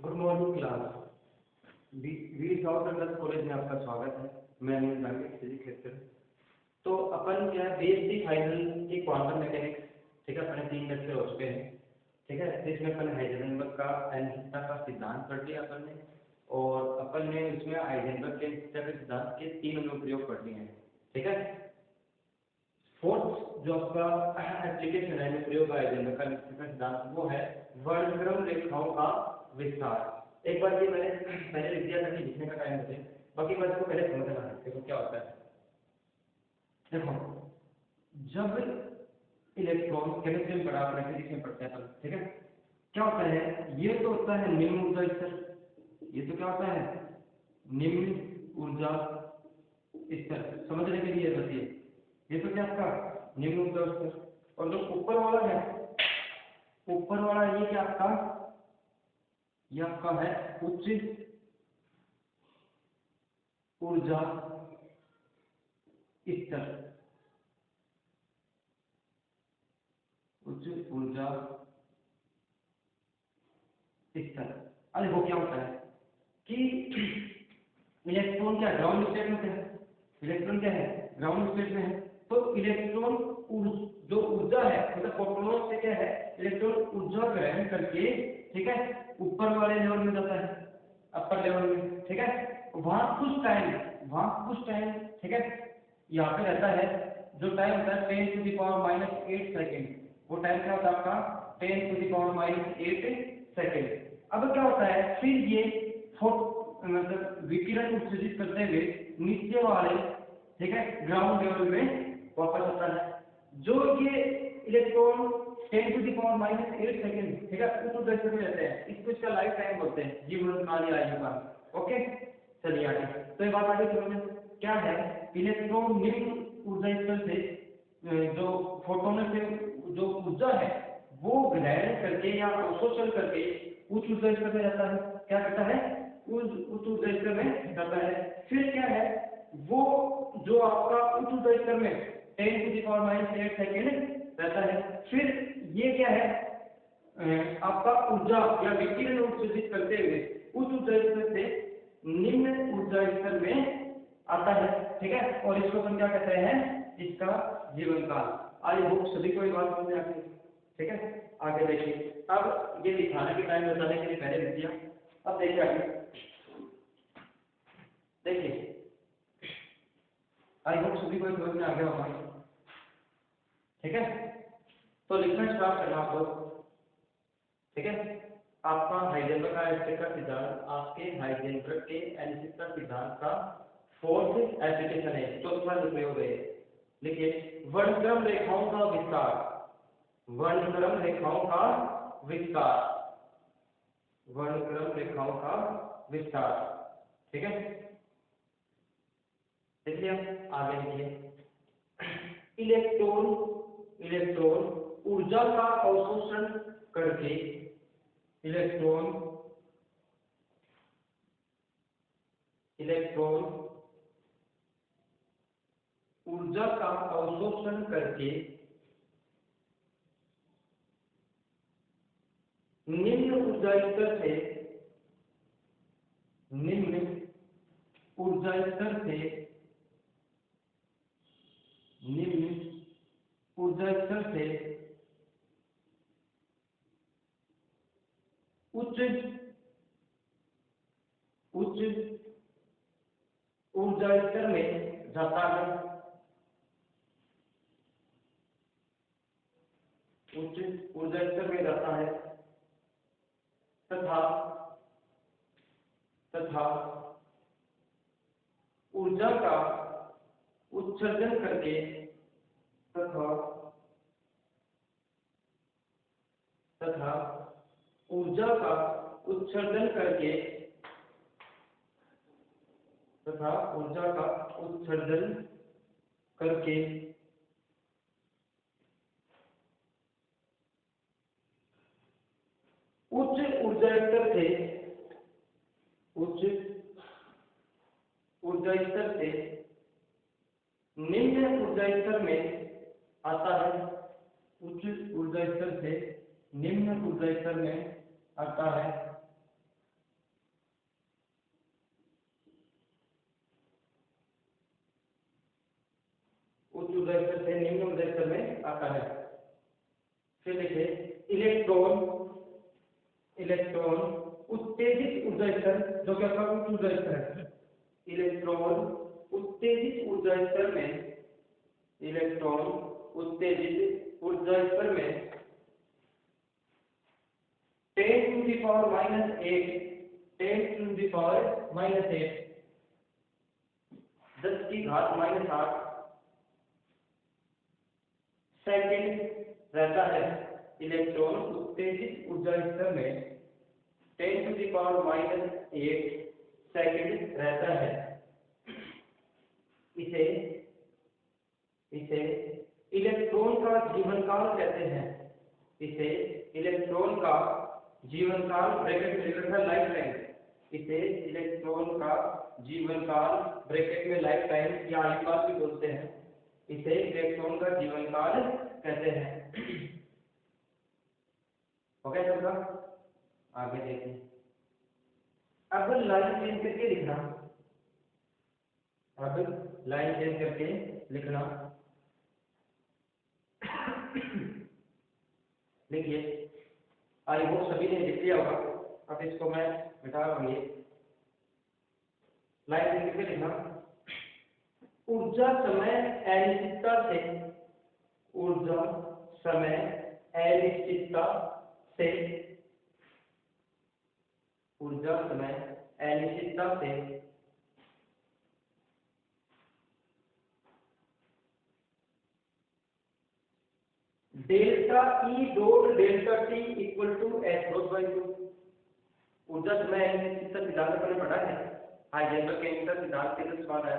Good morning class. Veer साउथ अंडर college में आपका स्वागत है। मैं फिजिक्स लेक्चर। तो अपन क्या है, बेसिक फाइनल की क्वांटम मैकेनिक्स, ठीक है, अपने 3 लेक्चर हो चुके हैं, ठीक है। इसमें अपन हाइजेनबर्ग का अनिश्चितता का सिद्धांत पढ़ लिया अपन ने, और अपन ने उसमें हाइजेनबर्ग के अनिश्चितता के सिद्धांत के 3 अनुप्रयोग पढ़ लिए हैं, ठीक है। फोर्थ जो आपका एप्लीकेशन है, अनुप्रयोग हाइजेनबर्ग का अनिश्चितता सिद्धांत, वो है वर्णक्रम रेखाओं का विस्तार। एक बार ये मैंने पहले लिख दिया था कि लिखने का टाइम बचे, बाकी बात को पहले समझना है। देखो क्या होता है, देखो जब इलेक्ट्रॉन केमिस्ट्री में पढ़ा, अपने फिजिक्स में पढ़ते हैं अपन, ठीक है। क्या होता है, ये तो होता है निम्न ऊर्जा स्तर, ये तो क्या होता है निम्न ऊर्जा स्तर, समझने के लिए बस ये तो क्या आपका निम्न ऊर्जा स्तर। और जो ऊपर वाला है, ऊपर वाला ये क्या आपका, ये आपका है उच्च ऊर्जा स्तर, उच्च ऊर्जा स्तर। अरे वो क्या होता है कि इलेक्ट्रॉन क्या ग्राउंड स्टेट में है, इलेक्ट्रॉन क्या है ग्राउंड स्टेट में है। तो इलेक्ट्रॉन जो ऊर्जा है, मतलब फोटोनों से क्या है, इलेक्ट्रॉन ऊर्जा ग्रहण करके, ठीक है, ऊपर वाले लेवल में जाता है, अपर लेवल में, ठीक है। वहां कुछ टाइम, ठीक है, यहाँ पे रहता है। जो टाइम होता है 10⁻⁻8 सेकेंड, वो टाइम क्या होता है आपका 10⁻⁸ सेकेंड। अब क्या होता है, फिर ये मतलब विकिरण उत्सर्जित करते हुए नीचे वाले, ठीक है, ग्राउंड लेवल में वापस आता है। जो ये इलेक्ट्रॉन 10⁻⁸ सेकेंड, ठीक है, उस ऊर्जा स्तर में रहते हैं, इसको इसका लाइफ टाइम बोलते हैं, जीवन काल या आयु काल। ओके, चलिए आगे। तो ये बात आगे समझ क्या है, इलेक्ट्रॉन निम्न ऊर्जा स्तर से जो फोटोन से जो ऊर्जा है वो ग्रहण करके या अवशोषण करके उच्च ऊर्जा स्तर में जाता है। क्या करता है, उच्च ऊर्जा स्तर में जाता है। फिर क्या है, वो जो आपका उच्च ऊर्जा स्तर में 10⁻⁸ सेकेंड रहता है। फिर ये क्या है, आपका ऊर्जा या विकिरण उत्सर्जित करते हुए उच्च ऊर्जा स्तर से निम्न ऊर्जा स्तर में आता है, ठीक है। और इसको हम क्या कहते हैं, इसका जीवन काल। आई होप सभी को ये बात समझ में आती है, ठीक है। आगे देखिए, अब ये दिखाने के टाइम बताने के लिए पहले लिख दिया। अब देखिए आगे, देखिए आई होप सभी को समझ में आ गया होगा, ठीक है। तो लिखना स्टार्ट करना आप लोग, ठीक है। आपका हाइजेनबर्ग का अनिश्चितता का सिद्धांत, आपके हाइजेनबर्ग के अनिश्चितता सिद्धांत का फोर्थ एप्लीकेशन है, चौथा अनुप्रयोग है। देखिए, वर्णक्रम रेखाओं का विस्तार, वर्णक्रम रेखाओं का विस्तार, वर्णक्रम रेखाओं का विस्तार, ठीक है। देखिए आगे लिखिए, इलेक्ट्रॉन ऊर्जा का अवशोषण करके, इलेक्ट्रॉन ऊर्जा का अवशोषण करके निम्न ऊर्जा स्तर से, निम्न ऊर्जा स्तर से, निम्न ऊर्जा स्तर से उच्च ऊर्जा स्तर में जाता है, उच्च ऊर्जा स्तर में जाता है, तथा ऊर्जा का उत्सर्जन करके, तथा ऊर्जा का उत्सर्जन करके, तथा ऊर्जा का उत्सर्जन करके उच्च ऊर्जा स्तर से, उच्च ऊर्जा स्तर से निम्न ऊर्जा स्तर में आता है, उच्च ऊर्जा स्तर से निम्न ऊर्जा स्तर में आता है। उच्च ऊर्जा स्तर से निम्न ऊर्जा स्तर में आता है। फिर देखिए इलेक्ट्रॉन उत्तेजित ऊर्जा स्तर, जो कि आपका उच्च ऊर्जा स्तर है। इलेक्ट्रॉन उत्तेजित ऊर्जा स्तर में 10 to the power -8 10 की घात -8 सेकंड रहता है। इलेक्ट्रॉन उत्तेजित ऊर्जा स्तर में 10 to the power -8 सेकंड रहता है। इसे इलेक्ट्रॉन का जीवनकाल कहते हैं। इसे इलेक्ट्रॉन का जीवनकाल ब्रैकेट में लिखा है लाइफ टाइम। इसे इलेक्ट्रॉन का जीवनकाल ब्रैकेट में लाइफ टाइम या आयुकाल भी बोलते हैं। इसे इलेक्ट्रॉन का जीवनकाल कहते हैं। हो गया सबका? आगे देखें। अब लाइन चेंज करके लिखना। देखिए आई होप सभी ने लिख लिया होगा। अब इसको मैं मिटा रहा हूँ। लाइन चेंज करके लिखना। ऊर्जा समय अनिश्चितता से delta E dot delta T equal to h cross by 2। ऊर्जा समय अनिश्चितता सिद्धांत पर पढ़ा है, हाइजेनबर्ग के नियम सिद्धांत के सवाल है।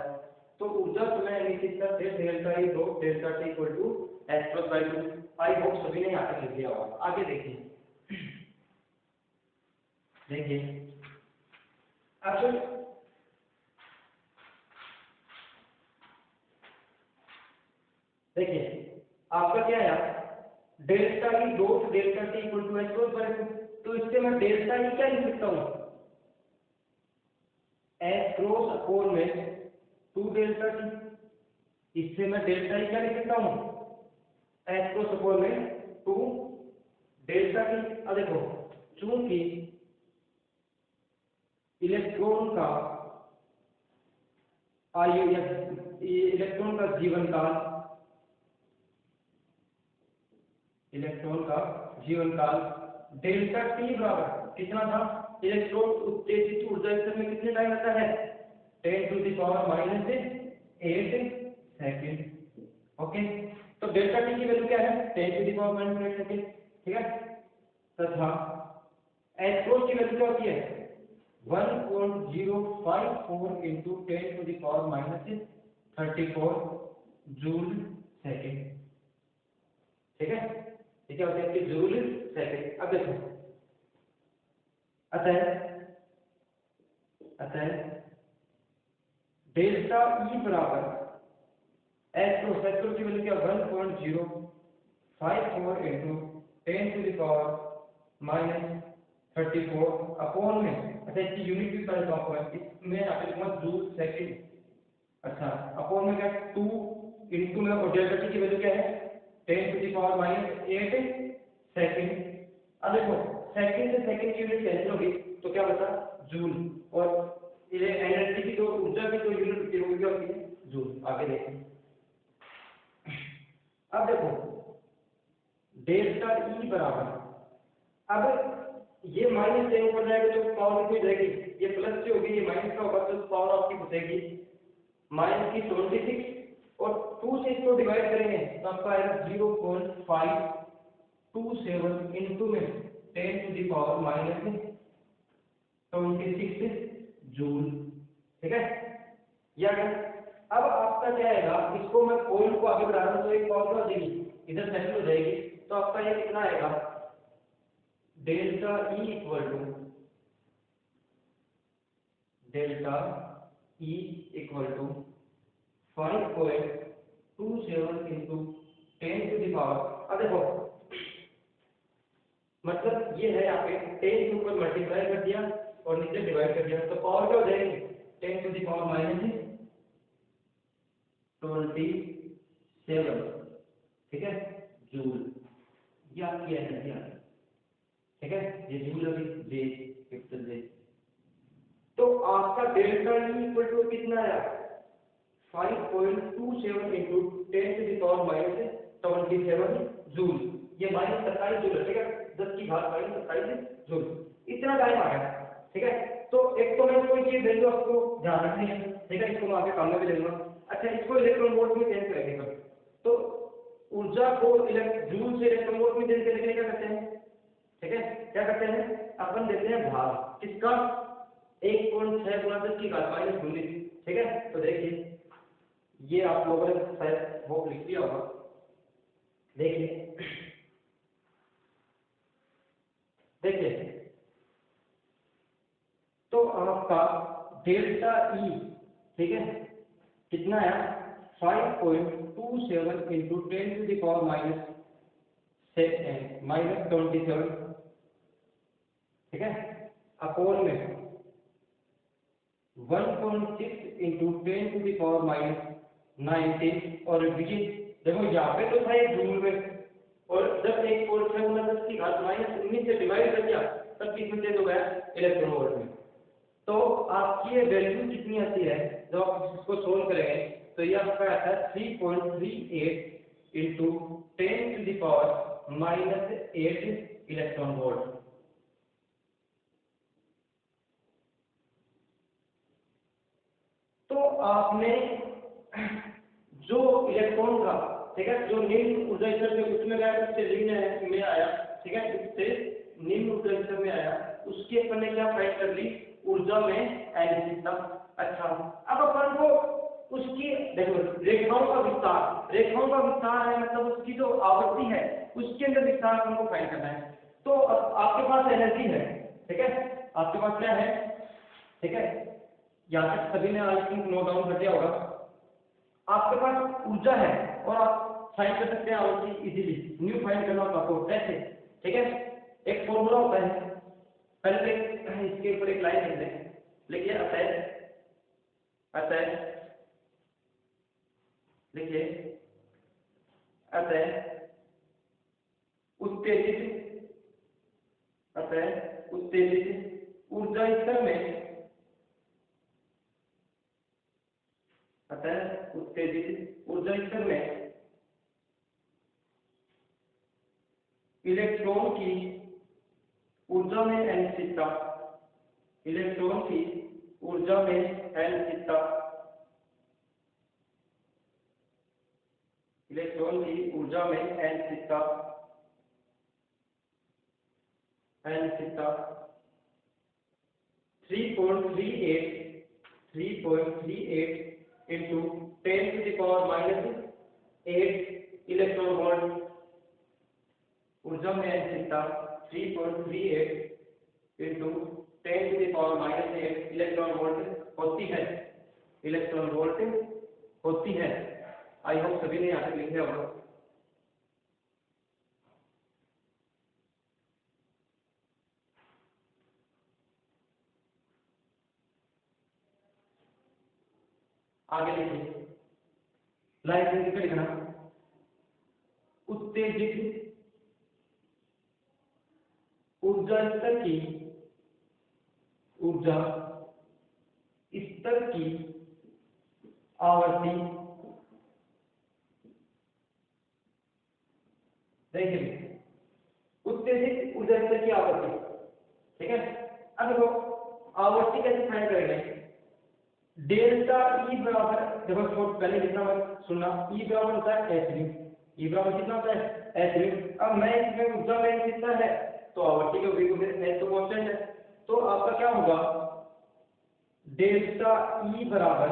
तो ऊर्जा समय अनिश्चितता से delta E dot delta T equal to h cross by 2। I hope सभी ने यहाँ तक लिख लिया होगा। आगे देखिए अब देखिए आपका क्या है, delta E dot delta T equal to h cross by 2। तो इससे मैं डेल्टा E क्या लिख सकता हूँ, h क्रॉस अपॉन में 2 डेल्टा T। इससे मैं डेल्टा E क्या लिख सकता हूँ, h क्रॉस अपॉन में 2 डेल्टा T। अब देखो चूंकि इलेक्ट्रॉन का जीवनकाल डेल्टा T बराबर कितना था, इलेक्ट्रॉन उत्तेजित ऊर्जा स्तर में कितने टाइम रहता है, 10 to the power -8 second. Okay, तो डेल्टा T की वैल्यू क्या है, 10 to the power -8 सेकंड। ठीक है, तथा h क्रॉस की वैल्यू क्या होती है, 1.054 into 10 to the power -34 joule second. ठीक है, ये क्या होता है कि जूल सेकंड। अब देखो अतः डेल्टा E बराबर h क्रॉस की वैल्यू क्या, 1.054 into 10 to the power -34 upon में, अच्छा इसकी यूनिट भी पहले तो आपको इसमें यहाँ पे लिखूंगा जूल सेकंड। अच्छा अपॉन में क्या, 2 इनटू में डेल्टा T की वैल्यू क्या है, 10 to the power -8 सेकंड। अब देखो सेकंड से सेकंड की यूनिट कैंसिल होगी तो क्या बचा, जूल। और ये एनर्जी की जो ऊर्जा की जो यूनिट होती है वो क्या होती है, जूल। आगे देखें। अब देखो डेल्टा E बराबर, अब ये माइनस से ऊपर जाएगा तो पावर कितनी जाएगी, ये प्लस से होगी, ये माइनस का होगा तो पावर आपकी बचेगी -76 और 2 से इसको डिवाइड करेंगे तो आपका आएगा 0.527 इनटू में 10 to the power -26 जूल। ठीक है, या अब आपका क्या आएगा, इसको मैं पॉइंट को आगे बढ़ा रहा हूं तो एक पावर हो जाएगी, इधर सेंटर हो जाएगी, तो आपका ये कितना आएगा, delta E equal to 5.27 into 10 to the power। अब देखो मतलब ये है यहाँ पे 10 के ऊपर मल्टीप्लाई कर दिया और नीचे डिवाइड कर दिया तो पावर क्या हो जाएगी, 10 to the power -26 7, ठीक है, जूल। ये आपकी एनर्जी आ गई, ठीक है, ये जूल अभी जे, कैपिटल जे। तो आपका डेल्टा ई इक्वल टू कितना आया, 5.27 इंटू 10⁻⁻77 जूल। ये -27 जूल है, ठीक है, 10 की घात -27 जूल। इतना टाइम आ गया, ठीक है। तो एक तो मैं कोई चीज वैल्यू आपको ध्यान रखनी है, ठीक है, इसको मैं आगे काम में भी लेऊंगा। अच्छा, इसको इलेक्ट्रॉन वोल्ट में चेंज करेंगे कब, तो ऊर्जा को जूल से इलेक्ट्रॉन वोल्ट में चेंज करने के लिए क्या करते हैं, ठीक है, क्या करते हैं, अपन देते हैं भाग किसका, 1.6 गुणा 10 की घात -19, ठीक है। तो देखिए ये आप लोगों ने शायद वो लिख लिया होगा, देखिए देखिए, तो आपका डेल्टा ई, ठीक है, कितना है, 5.27 इंटू 10⁻⁻27, ठीक है, अपोन में 1.6 इंटू 10⁻⁻19 और देखो यहाँ पे तो था एक जूल में, और जब 1.6 की घात -19 से डिवाइड कर दिया तब किस में चेंज हो गया, इलेक्ट्रॉन वोल्ट में। तो आपकी ये वैल्यू कितनी आती है, जब आप इसको सोल्व करेंगे तो ये आपका आता है 3.38 इंटू 10⁻⁻8 इलेक्ट्रॉन वोल्ट। तो आपने जो इलेक्ट्रॉन था, ठीक है, जो निम्न ऊर्जा स्तर में उसमें गया, उससे निम्न में आया, ठीक है, उससे निम्न ऊर्जा स्तर में आया, उसके अपन ने क्या फाइंड कर ली, ऊर्जा में एनर्जी तक। अच्छा, अब अपन को उसकी देखो रेखाओं का विस्तार है, मतलब उसकी जो आवृत्ति है उसके अंदर विस्तार अपन को फाइंड करना है। तो अब आपके पास एनर्जी है, ठीक है, आपके पास क्या है, ठीक है, यहाँ तक सभी ने आई थिंक नोट डाउन कर दिया होगा। आपके पास ऊर्जा है और आप फाइंड कर सकते हैं आवृत्ति इजीली, न्यू फाइंड करना होता आपको कैसे, ठीक है, एक फॉर्मूला होता है, पहले इसके ऊपर एक लाइन लिख लें, लिखिए अतः लिखिए अतः उत्तेजित ऊर्जा स्तर में, अतः उत्तेजित ऊर्जा स्तर में इलेक्ट्रॉन की ऊर्जा में अनिश्चितता, इलेक्ट्रॉन की ऊर्जा में अनिश्चितता, इलेक्ट्रॉन की ऊर्जा में अनिश्चितता 3.38 इंटू 10⁻⁻8 इलेक्ट्रॉन वोल्ट। ऊर्जा में अनिश्चितता 3.38 इंटू 10⁻⁻8 इलेक्ट्रॉन वोल्ट होती है, इलेक्ट्रॉन वोल्ट होती है। आई होप सभी ने यहाँ तक लिखे होगा। आगे देखिए, लाइट में लिखना, उत्तेजित ऊर्जा स्तर की आवृत्ति, देखिए उत्तेजित ऊर्जा स्तर की आवृत्ति, ठीक है। अब देखो आवृत्ति कैसे फाइंड करेंगे, डेल्टा ई बराबर, देखो छोड़ पहले कितना मत सुनना, ई बराबर होता है एच न्यू, ई बराबर कितना होता है एच न्यू। अब मैं इसमें ऊर्जा में कितना है, तो आवृत्ति का v को एच तो कांस्टेंट है, तो आपका क्या होगा, डेल्टा ई बराबर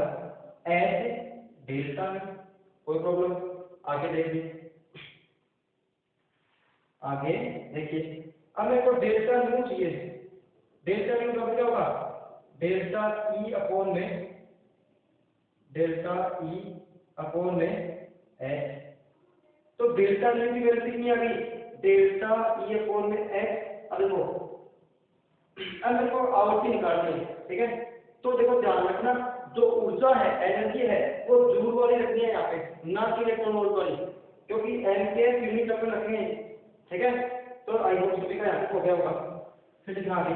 एच डेल्टा में, कोई प्रॉब्लम। आगे देखिए, आगे देखिए, अब मेरे को डेल्टा न्यू चाहिए, डेल्टा न्यू का क्या होगा, डेल्टा ई अपॉन में एच। तो डेल्टा न्यू की वैल्यू कितनी आ गई, डेल्टा ई अपॉन में एच। अब देखो को आवृत्ति निकालनी है, ठीक है। तो देखो ध्यान रखना, जो ऊर्जा है, एनर्जी है, वो जूल वाली रखनी है यहाँ पे, ना कि इलेक्ट्रॉन वोल्ट वाली, क्योंकि एम्पियर यूनिट अपन रखने हैं। ठीक है, तो आई होप सभी का यहाँ पे हो गया होगा। फिर लिखना आगे,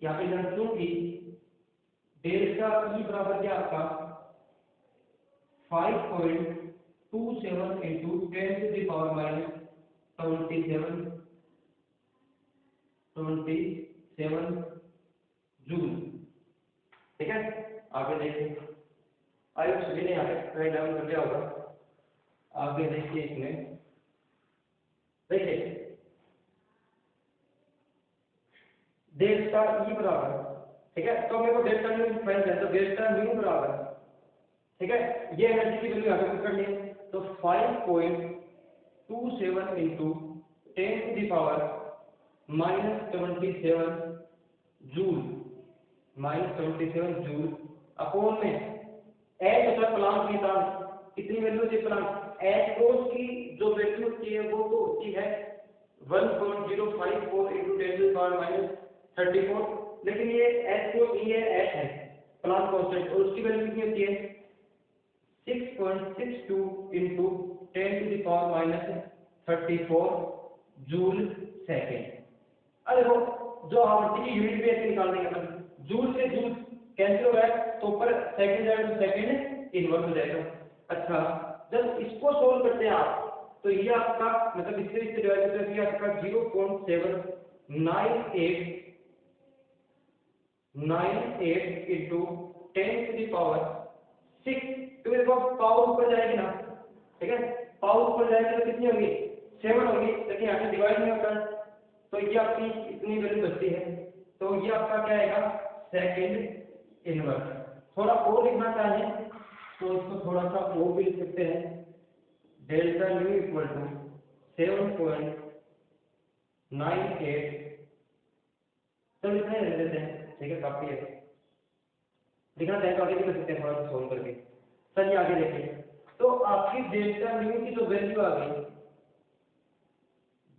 यहाँ पे लिख दूं कि डेल्टा ई बराबर क्या आपका 5.27 into 10 to the power minus 27 joule. ठीक है, आगे देखिए, आयुष सभी ने यहाँ पे राइट डाउन कर लिया होगा। आगे देखिए, इसमें देखिए डेल्टा ई बराबर, ठीक है, तो मेरे को डेल्टा न्यू फाइंड करना है, तो डेल्टा न्यू बराबर, ठीक है, ये एनर्जी की वैल्यू यहाँ पे कर ली, तो 5.27 into 10 to the power -27 joule, -27 joule upon में एच होता है प्लांट की ताप, कितनी वैल्यू होती है प्लांट, एच कोस की जो वैल्यू होती है वो तो होती है 1054 इंटू 10 टू द पावर -34, लेकिन ये एच कोस ये एच है प्लांट कांस्टेंट, और उसकी वैल्यू कितनी होती है 6.62 into 10 to the power -34 joule second. अब देखो जो आवर्ती की यूनिट भी ऐसे निकाल देंगे अपन, जूल से जूल कैंसिल हो रहा है तो ऊपर सेकंड जाएगा तो सेकंड इनवर्स हो जाएगा। अच्छा, जब इसको सोल्व करते हैं आप, तो ये आपका मतलब इससे डिवाइड करते हैं, आपका 0.798 इंटू 10 टू द पावर 6, क्योंकि देखो पावर ऊपर जाएगी ना, ठीक है, पावर ऊपर जाएगी तो कितनी होगी 7 होगी, लेकिन यहाँ पे डिवाइड नहीं होता है, तो ये आपकी इतनी वैल्यू बचती है, तो ये आपका क्या आएगा सेकंड इनवर्स। थोड़ा और लिखना चाहें तो इसको थोड़ा सा और भी लिख सकते हैं, डेल्टा न्यू इक्वल टू 7.98, तो इतना ही रख देते हैं, ठीक है, काफी है, लिखना चाहें तो आगे भी कर सकते हैं थोड़ा सा सोल्व करके। चलिए आगे देखिए, तो आपकी डेल्टा न्यू की जो वैल्यू आ गई,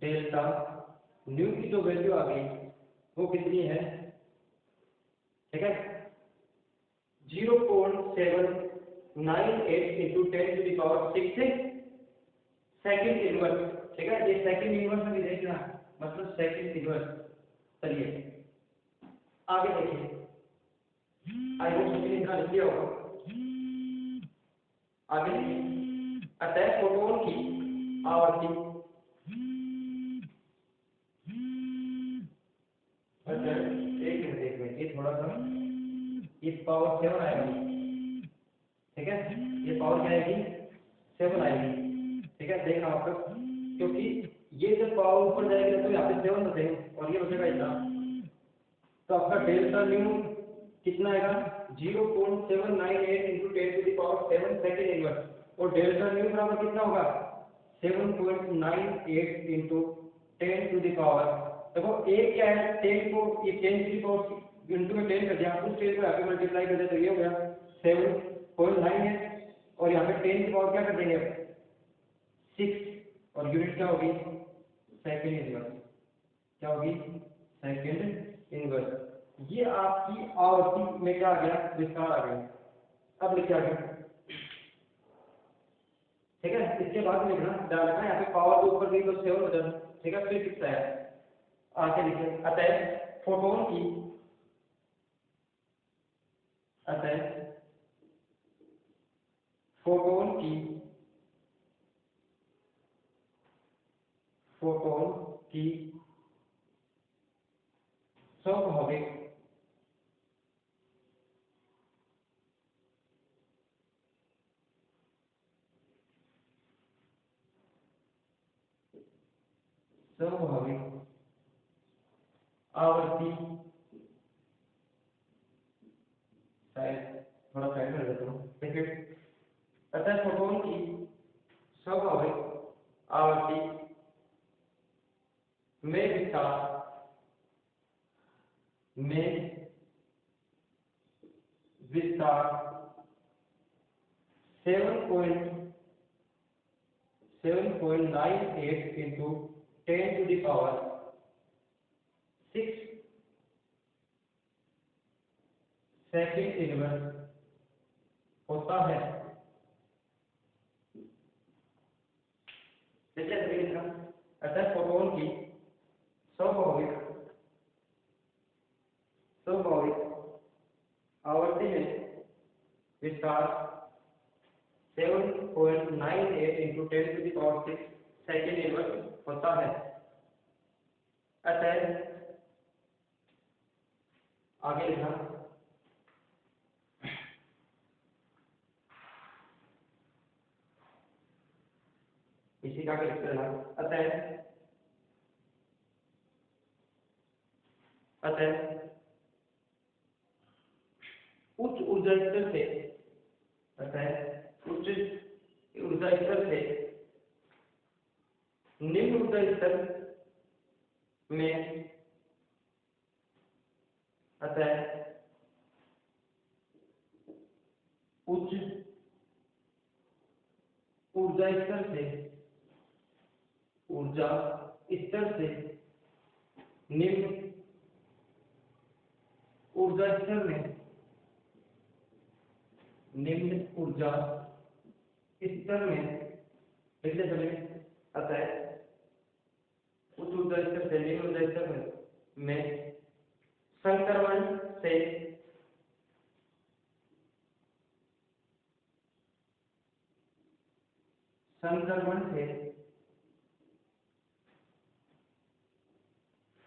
डेल्टा न्यू की जो वैल्यू आ गई वो कितनी है, ठीक है, 0.798 into 10 to the power 6 second inverse, ठीक है, ये सेकंड इनवर्स में भी देखना, मतलब सेकंड इनवर्स। चलिए आगे देखिए, आई होप सभी ने इतना लिख लिया होगा। आगे देखिए, अतः फोटोन की आवर्ती, अच्छा एक मिनट ये थोड़ा सा, ये पावर 7 आएगी, ठीक है, ये पावर क्या आएगी 7 आएगी, ठीक है, देखना आपको, क्योंकि ये जब पावर ऊपर जाएगी तो यहाँ पे 7 बचेगा और ये बचेगा इतना, तो आपका डेल्टा न्यू कितना आएगा 0.798 into 10 to the power 7 second inverse, और डेल्टा न्यू बराबर कितना होगा 7.98 इंटू 10 टू द पावर, देखो एक क्या है 10 को ये 10 टू द पावर इंटू में 10 कर दिया, उस 10 को यहाँ पे मल्टीप्लाई कर दिया तो ये हो गया 7.98, और यहाँ पे 10 की पावर क्या कर देंगे 6, और यूनिट क्या होगी सेकंड इनवर्स, क्या होगी सेकंड इनवर्स। ये आपकी आवर्ती में क्या आ गया विस्तार आ गया। अब लिखिए आगे, ठीक है, इसके बाद लिखना ध्यान रखना यहाँ पे पावर तो ऊपर गई तो 7 हो जाता, ठीक है, फिर 6 आया। आगे लिखिए, अतः फोटोन की, अतः फोटोन की, फोटोन की स्वाभाविक स्वाभाविक आवर्ती, शायद थोड़ा साइड कर देता हूँ, देखिए, अतः फोटोन की स्वाभाविक आवर्ती में विस्तार, में विस्तार 7.98 into 10 to the power 6 second inverse होता है। अतः फोटोन की स्वाभाविक आवर्ती में विस्तार 7.98 इंटू 10⁶ सेकेंड इनवर्स होता है। अतः आगे लिखा इसी का लिखते रहा। अतः उच्च ऊर्जा स्तर से निम्न ऊर्जा स्तर में उच्च ऊर्जा स्तर से निम्न ऊर्जा स्तर में पिछले समय अतः उच्च ऊर्जा स्तर से निम्न ऊर्जा स्तर में संक्रमण से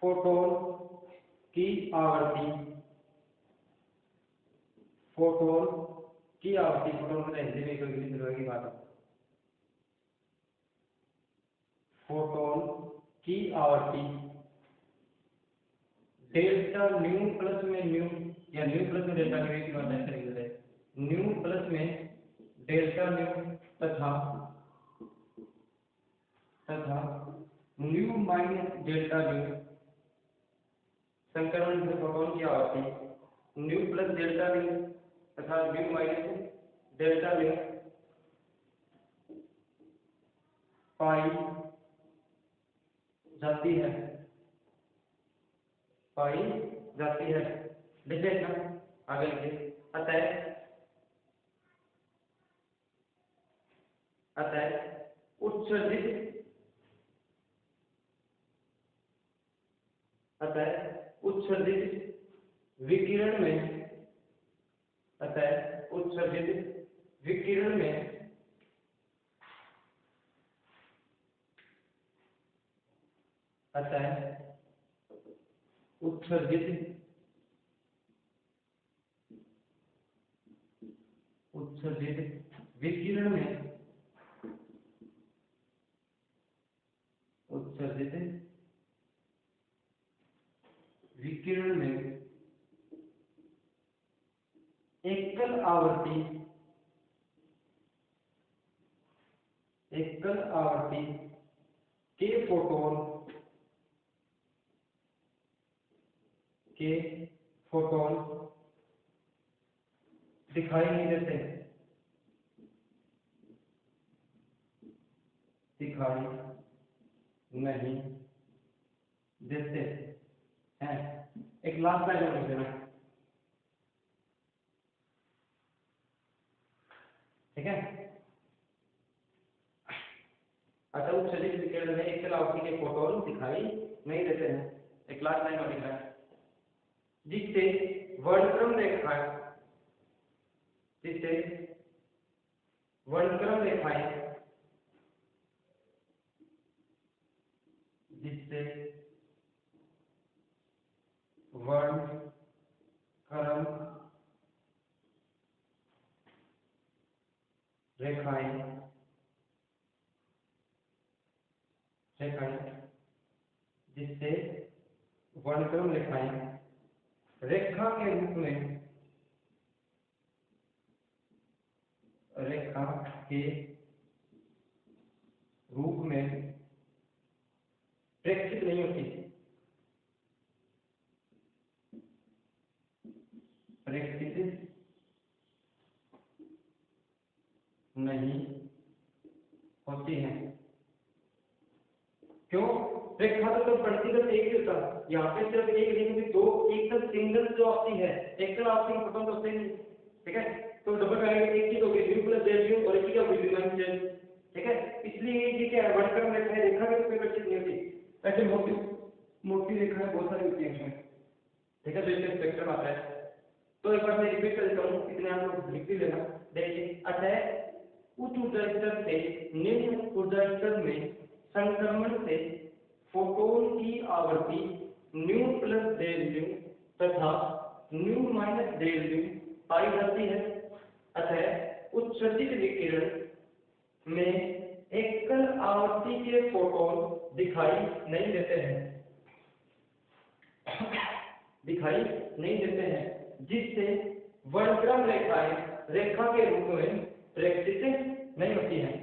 फोटोन की आवर्ती फोटोन में हिंदी में कोई इंग्लिश की बात है। फोटोन की आवर्ती डेल्टा न्यू प्लस में न्यू या न्यू प्लस में डेल्टा न्यू की बात है। न्यू प्लस में डेल्टा न्यू तथा न्यू माइनस डेल्टा न्यू संक्रमण से फोटोन की आवर्ती न्यू प्लस डेल्टा न्यू तथा न्यू माइनस डेल्टा न्यू पाई जाती है। लिख लेना आगे लिखिए। अतः उत्सर्जित विकिरण में विकिरण में एकल आवर्ती के फोटोन दिखाई नहीं देते हैं। एक लास्ट लाइन और लिख देना, ठीक है। अच्छा, उत्सर्जित विकिरण में एकल आवर्ती के फोटोन दिखाई नहीं देते हैं। एक लास्ट लाइन और लिख रहा है, जिससे वर्णक्रम रेखाएं जिससे वर्णक्रम रेखाएं रेखा के रूप में प्रेक्षित नहीं होती, हैं। क्यों? रेखा तो प्रतिगत एक ही होता है, यहाँ पे सिर्फ एक नहीं क्योंकि दो एकदम सिंगल जो आपकी है, एकल आपकी फोटोन होते हैं, ठीक है? तो डबल रहेगा, एक चीज होगी u प्लस डेल u और एक चीज होगी u माइनस डेल, ठीक है? इसलिए ये क्या है, वर्णक्रम रेखा है, रेखा के कोई चीज नहीं होती, ऐसे मोटी मोटी रेखाएं बहुत सारी होती हैं इसमें, ठीक है? तो इसका स्पेक्ट्रम आता है। तो एक बार मैं रिपीट कर देता हूँ, इतने आप लोग लिख भी लेना। देखिए, अतः उच्च ऊर्जा स्तर से निम्न ऊर्जा स्तर में संक्रमण से फोटोन की आवृत्ति न्यू प्लस डेल न्यू तथा न्यू माइनस डेल न्यू पाई जाती है। अतः उत्सर्जित विकिरण में एकल आवृत्ति के फोटोन दिखाई नहीं देते हैं, दिखाई नहीं देते हैं, जिससे वर्णक्रम रेखाएं रेखा के रूप में प्रक्षेपित नहीं होती हैं,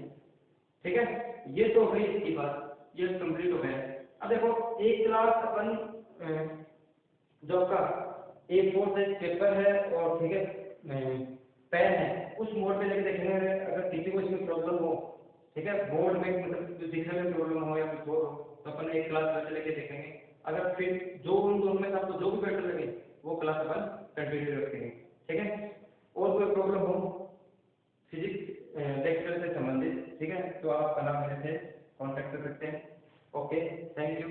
ठीक है? ये तो हुई इसकी बात, ये कंप्लीट हो गया। अब देखो एक क्लास अपन जो का A4 साइज पेपर है और ठीक है पेन है, उस मोड पे लेके देखने में अगर किसी को इसमें प्रॉब्लम हो, ठीक है, बोर्ड में मतलब दिखने में प्रॉब्लम हो या कुछ हो तो अपन एक क्लास वैसे लेके देखेंगे। अगर फिर जो उन दोनों में आपको जो भी बेटर लगे वो क्लास अपन कंटिन्यू रखेंगे, ठीक है? और कोई प्रॉब्लम हो फिजिक्स लेक्चर से संबंधित, ठीक है, तो आप कला मेरे से कांटेक्ट कर सकते हैं। Okay, thank you.